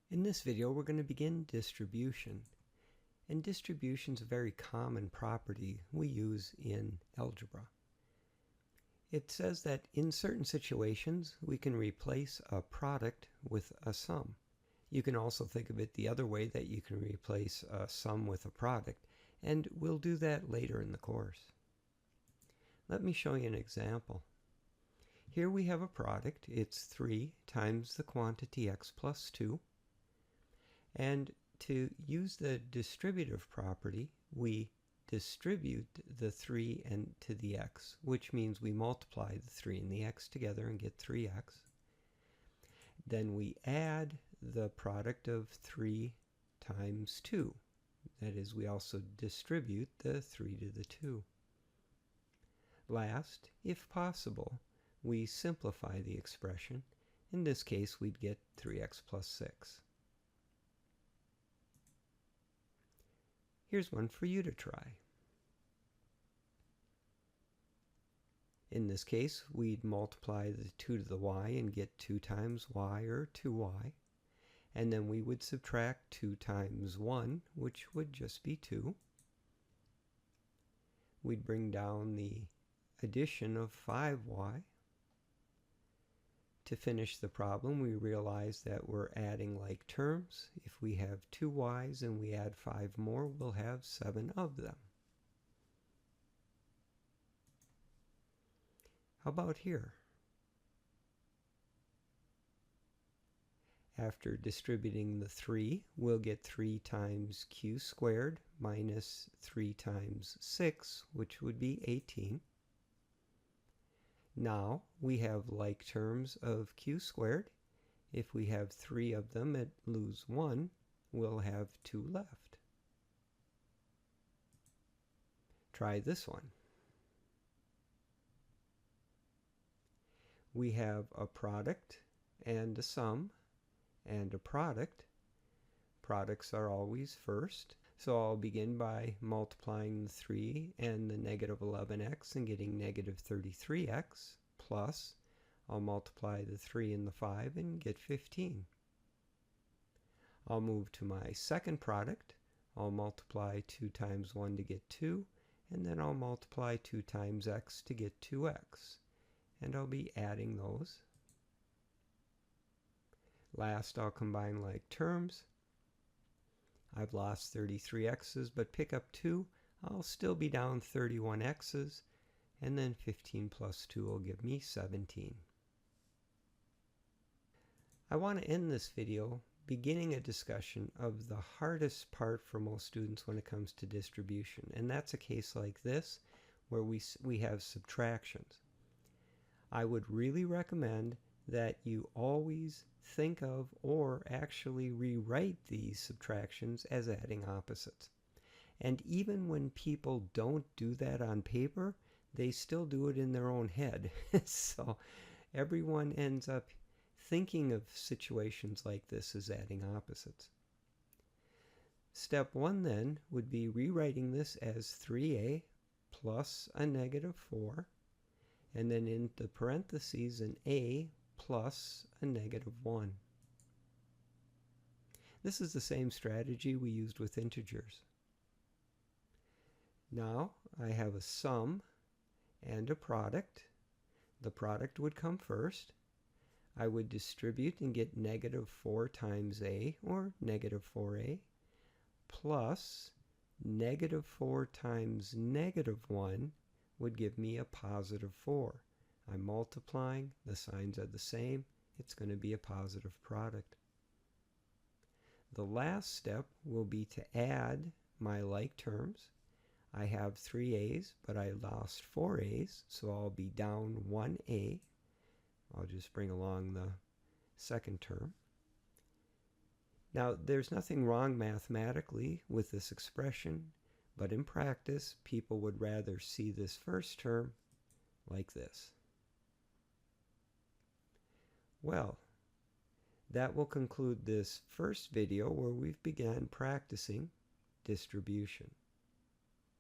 In this video, we're going to begin distribution. And distribution is a very common property we use in algebra. It says that in certain situations, we can replace a product with a sum. You can also think of it the other way, that you can replace a sum with a product, and we'll do that later in the course. Let me show you an example. Here we have a product. It's 3 times the quantity x plus 2. And to use the distributive property, we distribute the 3 to the x, which means we multiply the 3 and the x together and get 3x. Then we add the product of 3 times 2. That is, we also distribute the 3 to the 2. Last, if possible, we simplify the expression. In this case, we'd get 3x plus 6. Here's one for you to try. In this case, we'd multiply the 2 to the y and get 2 times y, or 2y. And then we would subtract 2 times 1, which would just be 2. We'd bring down the addition of 5y. To finish the problem, we realize that we're adding like terms. If we have 2 y's and we add 5 more, we'll have 7 of them. How about here? After distributing the 3, we'll get 3 times q squared minus 3 times 6, which would be 18. Now we have like terms of q squared. If we have 3 of them and lose 1, we'll have 2 left. Try this one. We have a product and a sum and a product. Products are always first. So I'll begin by multiplying the 3 and the negative 11x and getting negative 33x, plus I'll multiply the 3 and the 5 and get 15. I'll move to my second product. I'll multiply 2 times 1 to get 2, and then I'll multiply 2 times x to get 2x. And I'll be adding those. Last, I'll combine like terms. I've lost 33 x's, but pick up 2, I'll still be down 31 x's, and then 15 plus 2 will give me 17. I want to end this video beginning a discussion of the hardest part for most students when it comes to distribution, and that's a case like this where we have subtractions. I would really recommend that you always think of or actually rewrite these subtractions as adding opposites. And even when people don't do that on paper, they still do it in their own head. So everyone ends up thinking of situations like this as adding opposites. Step 1 then would be rewriting this as 3a plus a negative 4, and then in the parentheses an a plus a negative 1. This is the same strategy we used with integers. Now I have a sum and a product. The product would come first. I would distribute and get negative 4 times a, or negative 4a, plus negative 4 times negative 1 would give me a positive 4. I'm multiplying, the signs are the same, it's going to be a positive product. The last step will be to add my like terms. I have 3 a's, but I lost 4 a's, so I'll be down 1 a. I'll just bring along the second term. Now, there's nothing wrong mathematically with this expression, but in practice, people would rather see this first term like this. Well, that will conclude this first video where we've begun practicing distribution.